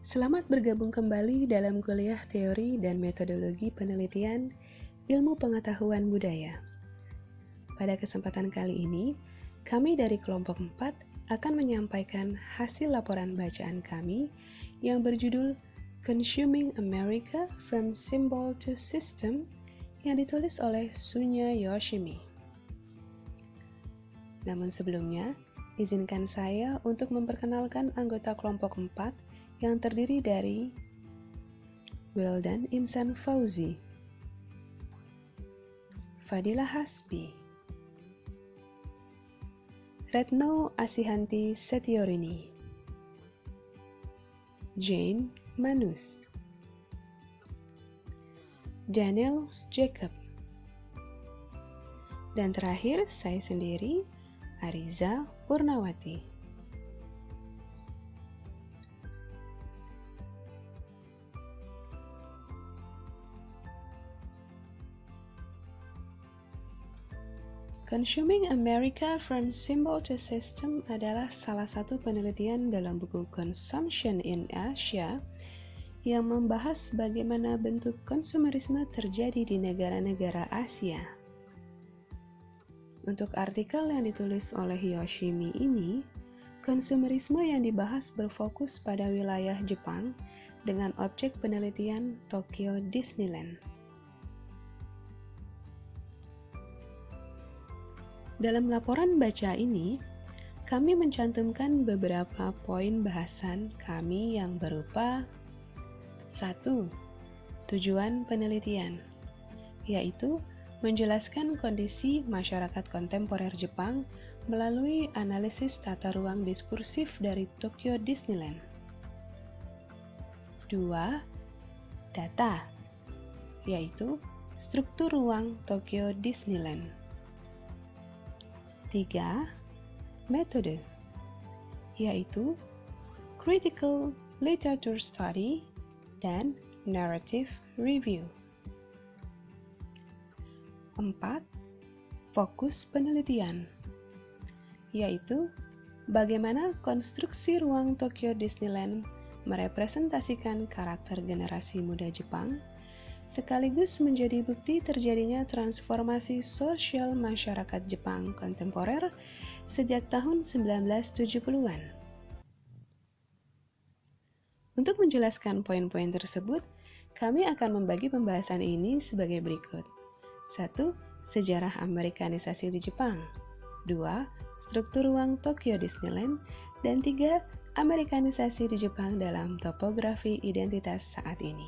Selamat bergabung kembali dalam kuliah teori dan metodologi penelitian ilmu pengetahuan budaya. Pada kesempatan kali ini, kami dari kelompok 4 akan menyampaikan hasil laporan bacaan kami yang berjudul Consuming America from Symbol to System yang ditulis oleh Sunya Yoshimi. Namun sebelumnya, izinkan saya untuk memperkenalkan anggota kelompok 4 yang terdiri dari Wildan Insan Fauzi, Fadila Hasbi, Retno Asihanti Setiorini, Jane Manus, Daniel Jacob, dan terakhir saya sendiri, Ariza Purnawati. Consuming America from Symbol to System adalah salah satu penelitian dalam buku Consumption in Asia yang membahas bagaimana bentuk konsumerisme terjadi di negara-negara Asia. Untuk artikel yang ditulis oleh Yoshimi ini, konsumerisme yang dibahas berfokus pada wilayah Jepang dengan objek penelitian Tokyo Disneyland. Dalam laporan baca ini, kami mencantumkan beberapa poin bahasan kami yang berupa 1. Tujuan penelitian, yaitu menjelaskan kondisi masyarakat kontemporer Jepang melalui analisis tata ruang diskursif dari Tokyo Disneyland. 2. Data, yaitu struktur ruang Tokyo Disneyland. 3. Metode, yaitu Critical Literature Study dan Narrative Review. 4. Fokus penelitian, yaitu bagaimana konstruksi ruang Tokyo Disneyland merepresentasikan karakter generasi muda Jepang, sekaligus menjadi bukti terjadinya transformasi sosial masyarakat Jepang kontemporer sejak tahun 1970-an. Untuk menjelaskan poin-poin tersebut, kami akan membagi pembahasan ini sebagai berikut. 1. Sejarah Amerikanisasi di Jepang. 2. Struktur ruang Tokyo Disneyland. Dan 3. Amerikanisasi di Jepang dalam topografi identitas saat ini.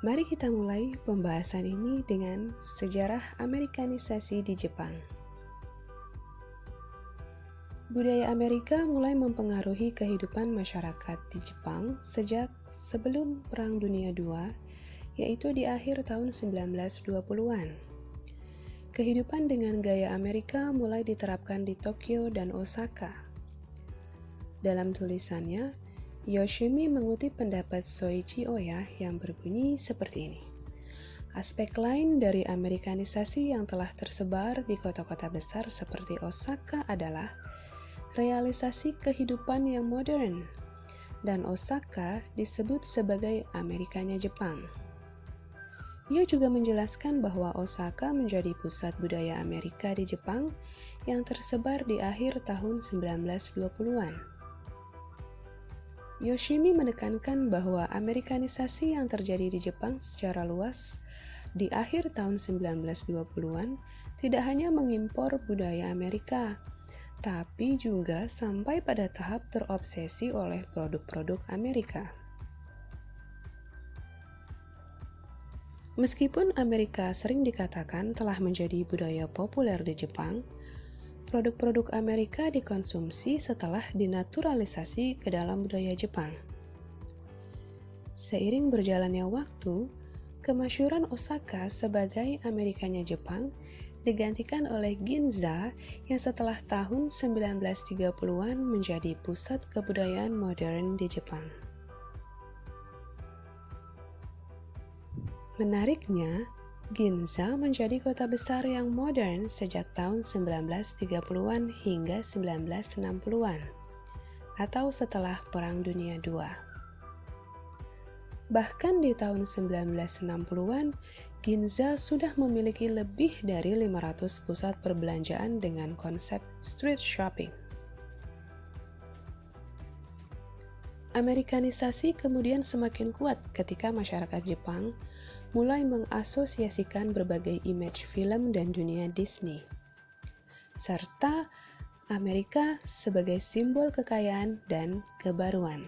Mari kita mulai pembahasan ini dengan sejarah Amerikanisasi di Jepang. Budaya Amerika mulai mempengaruhi kehidupan masyarakat di Jepang sejak sebelum Perang Dunia II, yaitu di akhir tahun 1920-an. Kehidupan dengan gaya Amerika mulai diterapkan di Tokyo dan Osaka. Dalam tulisannya, Yoshimi mengutip pendapat Soichi Oya yang berbunyi seperti ini. Aspek lain dari Amerikanisasi yang telah tersebar di kota-kota besar seperti Osaka adalah realisasi kehidupan yang modern, dan Osaka disebut sebagai Amerikanya Jepang. Ia juga menjelaskan bahwa Osaka menjadi pusat budaya Amerika di Jepang yang tersebar di akhir tahun 1920-an. Yoshimi menekankan bahwa Amerikanisasi yang terjadi di Jepang secara luas di akhir tahun 1920-an tidak hanya mengimpor budaya Amerika, tapi juga sampai pada tahap terobsesi oleh produk-produk Amerika. Meskipun Amerika sering dikatakan telah menjadi budaya populer di Jepang, produk-produk Amerika dikonsumsi setelah dinaturalisasi ke dalam budaya Jepang. Seiring berjalannya waktu, kemasyhuran Osaka sebagai Amerikanya Jepang digantikan oleh Ginza yang setelah tahun 1930-an menjadi pusat kebudayaan modern di Jepang. Menariknya, Ginza menjadi kota besar yang modern sejak tahun 1930-an hingga 1960-an. atau setelah Perang Dunia II. Bahkan di tahun 1960-an, Ginza sudah memiliki lebih dari 500 pusat perbelanjaan dengan konsep street shopping. Amerikanisasi kemudian semakin kuat ketika masyarakat Jepang mulai mengasosiasikan berbagai image film dan dunia Disney, serta Amerika sebagai simbol kekayaan dan kebaruan.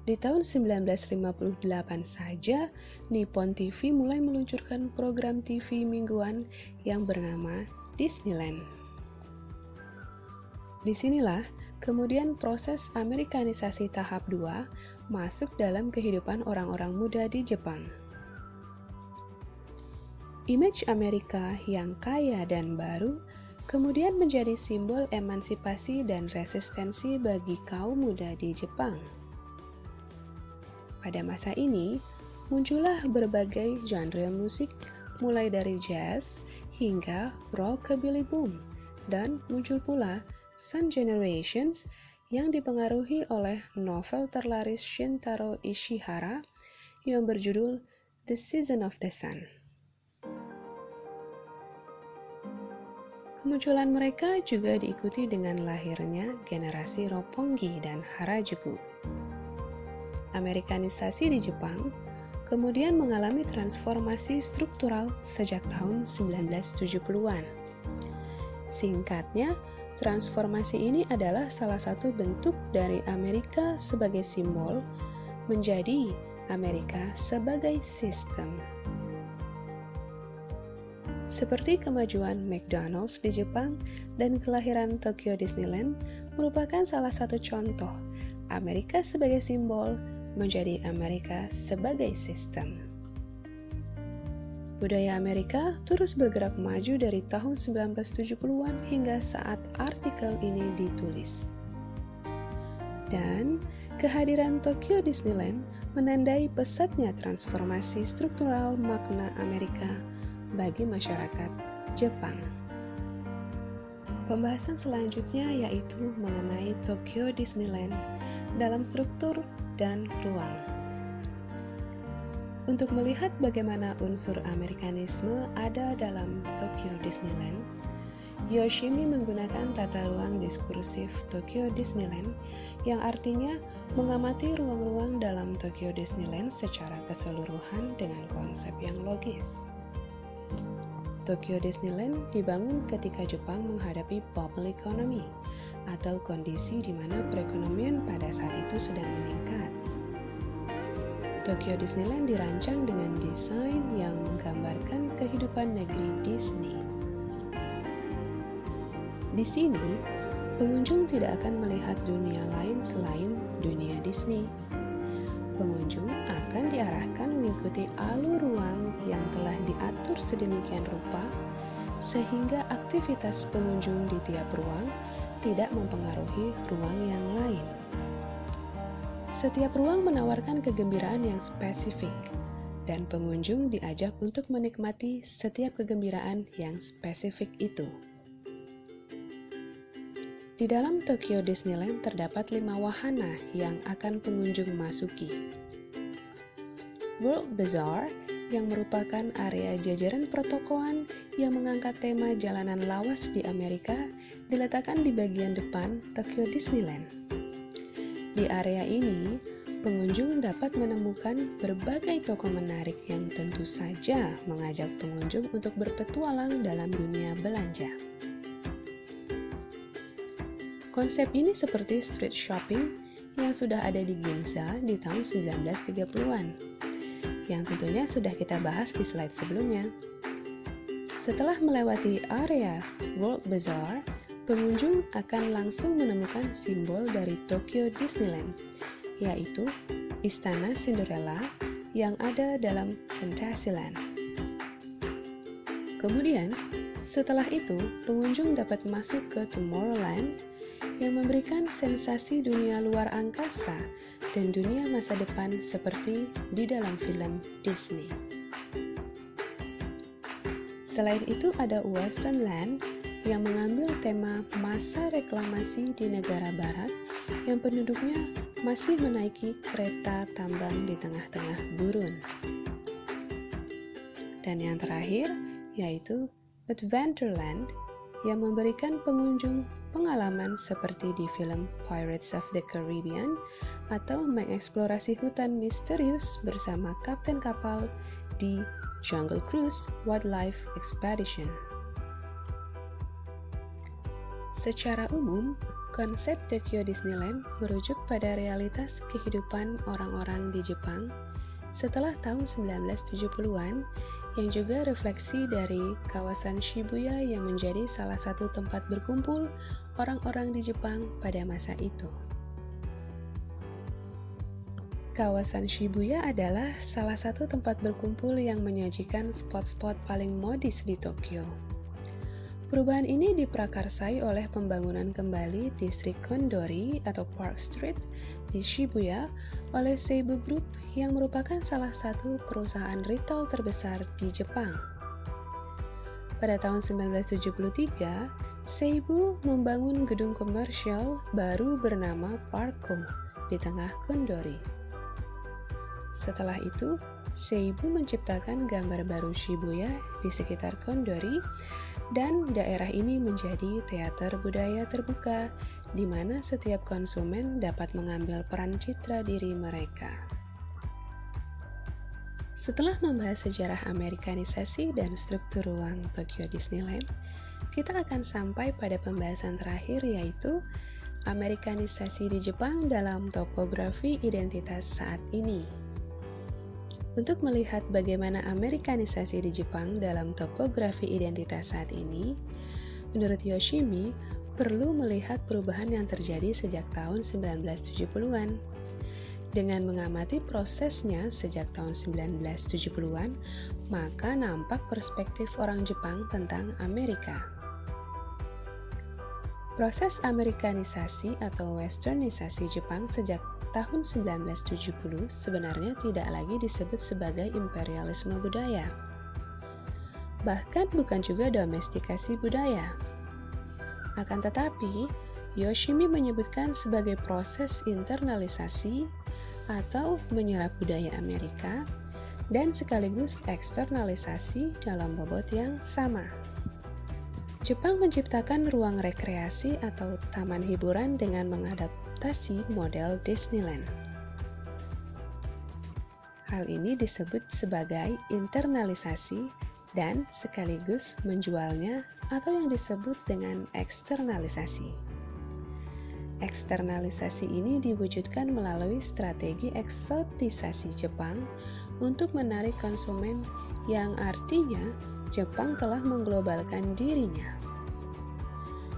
Di tahun 1958 saja, Nippon TV mulai meluncurkan program TV mingguan yang bernama Disneyland. Disinilah kemudian proses Amerikanisasi tahap 2 masuk dalam kehidupan orang-orang muda di Jepang. Image Amerika yang kaya dan baru kemudian menjadi simbol emansipasi dan resistensi bagi kaum muda di Jepang. Pada masa ini, muncullah berbagai genre musik mulai dari jazz hingga rockabilly boom, dan muncul pula Sun Generations yang dipengaruhi oleh novel terlaris Shintaro Ishihara yang berjudul The Season of the Sun. Kemunculan mereka juga diikuti dengan lahirnya generasi Roppongi dan Harajuku. Amerikanisasi di Jepang kemudian mengalami transformasi struktural sejak tahun 1970-an. Singkatnya, transformasi ini adalah salah satu bentuk dari Amerika sebagai simbol menjadi Amerika sebagai sistem. Seperti kemajuan McDonald's di Jepang dan kelahiran Tokyo Disneyland merupakan salah satu contoh Amerika sebagai simbol menjadi Amerika sebagai sistem. Budaya Amerika terus bergerak maju dari tahun 1970-an hingga saat artikel ini ditulis. Dan kehadiran Tokyo Disneyland menandai pesatnya transformasi struktural makna Amerika bagi masyarakat Jepang. Pembahasan selanjutnya yaitu mengenai Tokyo Disneyland dalam struktur dan ruang. Untuk melihat bagaimana unsur Amerikanisme ada dalam Tokyo Disneyland, Yoshimi menggunakan tata ruang diskursif Tokyo Disneyland yang artinya mengamati ruang-ruang dalam Tokyo Disneyland secara keseluruhan dengan konsep yang logis. Tokyo Disneyland dibangun ketika Jepang menghadapi bubble economy atau kondisi di mana perekonomian pada saat itu sedang meningkat. Tokyo Disneyland dirancang dengan desain yang menggambarkan kehidupan negeri Disney. Di sini, pengunjung tidak akan melihat dunia lain selain dunia Disney. Pengunjung akan diarahkan mengikuti alur ruang yang telah diatur sedemikian rupa, sehingga aktivitas pengunjung di tiap ruang tidak mempengaruhi ruang yang lain. Setiap ruang menawarkan kegembiraan yang spesifik, dan pengunjung diajak untuk menikmati setiap kegembiraan yang spesifik itu. Di dalam Tokyo Disneyland terdapat 5 wahana yang akan pengunjung masuki. World Bazaar, yang merupakan area jajaran pertokoan yang mengangkat tema jalanan lawas di Amerika, diletakkan di bagian depan Tokyo Disneyland. Di area ini, pengunjung dapat menemukan berbagai toko menarik yang tentu saja mengajak pengunjung untuk berpetualang dalam dunia belanja. Konsep ini seperti street shopping yang sudah ada di Ginza di tahun 1930-an, yang tentunya sudah kita bahas di slide sebelumnya. Setelah melewati area World Bazaar, pengunjung akan langsung menemukan simbol dari Tokyo Disneyland, yaitu Istana Cinderella yang ada dalam Fantasyland. Kemudian, setelah itu, pengunjung dapat masuk ke Tomorrowland yang memberikan sensasi dunia luar angkasa dan dunia masa depan seperti di dalam film Disney. Selain itu ada Westernland yang mengambil tema masa reklamasi di negara barat yang penduduknya masih menaiki kereta tambang di tengah-tengah gurun. Dan yang terakhir yaitu Adventureland yang memberikan pengunjung pengalaman seperti di film Pirates of the Caribbean atau mengeksplorasi hutan misterius bersama kapten kapal di Jungle Cruise Wildlife Expedition. Secara umum, konsep Tokyo Disneyland merujuk pada realitas kehidupan orang-orang di Jepang setelah tahun 1970-an yang juga refleksi dari kawasan Shibuya yang menjadi salah satu tempat berkumpul orang-orang di Jepang pada masa itu. Kawasan Shibuya adalah salah satu tempat berkumpul yang menyajikan spot-spot paling modis di Tokyo. Perubahan ini diprakarsai oleh pembangunan kembali distrik Kondori atau Park Street di Shibuya oleh Seibu Group yang merupakan salah satu perusahaan retail terbesar di Jepang. Pada tahun 1973, Seibu membangun gedung komersial baru bernama Parco di tengah Kondori. Setelah itu, Seibu menciptakan gambar baru Shibuya di sekitar Kondori dan daerah ini menjadi teater budaya terbuka di mana setiap konsumen dapat mengambil peran citra diri mereka. Setelah membahas sejarah Amerikanisasi dan struktur ruang Tokyo Disneyland, kita akan sampai pada pembahasan terakhir yaitu Amerikanisasi di Jepang dalam topografi identitas saat ini. Untuk melihat bagaimana Amerikanisasi di Jepang dalam topografi identitas saat ini, menurut Yoshimi, perlu melihat perubahan yang terjadi sejak tahun 1970-an. Dengan mengamati prosesnya sejak tahun 1970-an, maka nampak perspektif orang Jepang tentang Amerika. Proses Amerikanisasi atau Westernisasi Jepang sejak tahun 1970 sebenarnya tidak lagi disebut sebagai imperialisme budaya. Bahkan bukan juga domestikasi budaya. Akan tetapi, Yoshimi menyebutkan sebagai proses internalisasi atau menyerap budaya Amerika dan sekaligus eksternalisasi dalam bobot yang sama. Jepang menciptakan ruang rekreasi atau taman hiburan dengan mengadaptasi model Disneyland. Hal ini disebut sebagai internalisasi dan sekaligus menjualnya atau yang disebut dengan eksternalisasi. Eksternalisasi ini diwujudkan melalui strategi eksotisasi Jepang untuk menarik konsumen yang artinya Jepang telah mengglobalkan dirinya.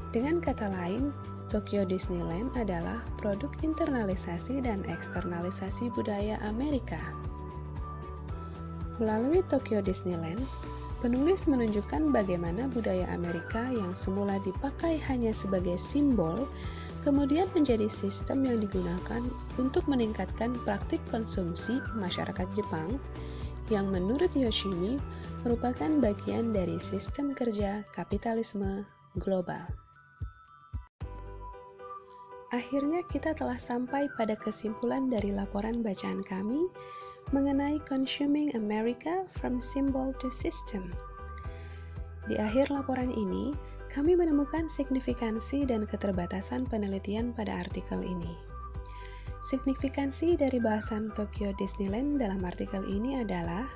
Dengan kata lain, Tokyo Disneyland adalah produk internalisasi dan eksternalisasi budaya Amerika. Melalui Tokyo Disneyland, penulis menunjukkan bagaimana budaya Amerika yang semula dipakai hanya sebagai simbol, kemudian menjadi sistem yang digunakan untuk meningkatkan praktik konsumsi masyarakat Jepang yang menurut Yoshimi merupakan bagian dari sistem kerja kapitalisme global. Akhirnya kita telah sampai pada kesimpulan dari laporan bacaan kami mengenai Consuming America from Symbol to System. Di akhir laporan ini, kami menemukan signifikansi dan keterbatasan penelitian pada artikel ini. Signifikansi dari bahasan Tokyo Disneyland dalam artikel ini adalah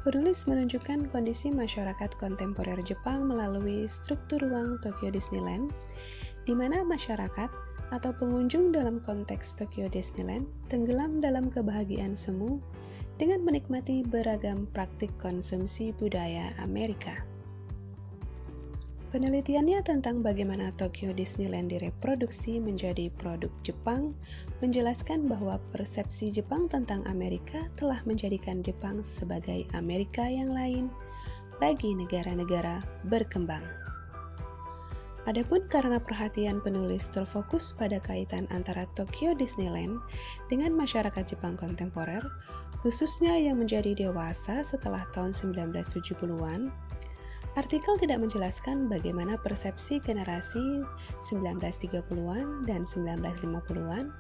penulis menunjukkan kondisi masyarakat kontemporer Jepang melalui struktur ruang Tokyo Disneyland, di mana masyarakat atau pengunjung dalam konteks Tokyo Disneyland tenggelam dalam kebahagiaan semu dengan menikmati beragam praktik konsumsi budaya Amerika. Penelitiannya tentang bagaimana Tokyo Disneyland direproduksi menjadi produk Jepang menjelaskan bahwa persepsi Jepang tentang Amerika telah menjadikan Jepang sebagai Amerika yang lain bagi negara-negara berkembang. Adapun karena perhatian penulis terfokus pada kaitan antara Tokyo Disneyland dengan masyarakat Jepang kontemporer, khususnya yang menjadi dewasa setelah tahun 1970-an, Artikel tidak menjelaskan bagaimana persepsi generasi 1930-an dan 1950-an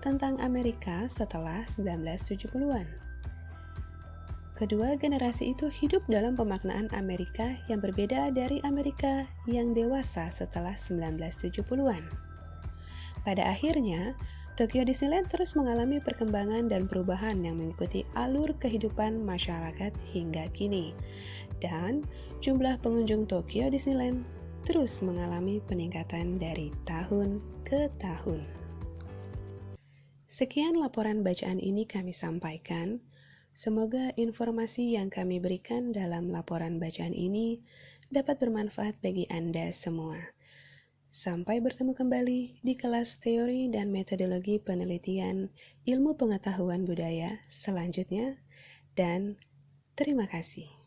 tentang Amerika setelah 1970-an. Kedua generasi itu hidup dalam pemaknaan Amerika yang berbeda dari Amerika yang dewasa setelah 1970-an. Pada akhirnya, Tokyo Disneyland terus mengalami perkembangan dan perubahan yang mengikuti alur kehidupan masyarakat hingga kini. Dan jumlah pengunjung Tokyo Disneyland terus mengalami peningkatan dari tahun ke tahun. Sekian laporan bacaan ini kami sampaikan. Semoga informasi yang kami berikan dalam laporan bacaan ini dapat bermanfaat bagi Anda semua. Sampai bertemu kembali di kelas teori dan metodologi penelitian ilmu pengetahuan budaya selanjutnya, dan terima kasih.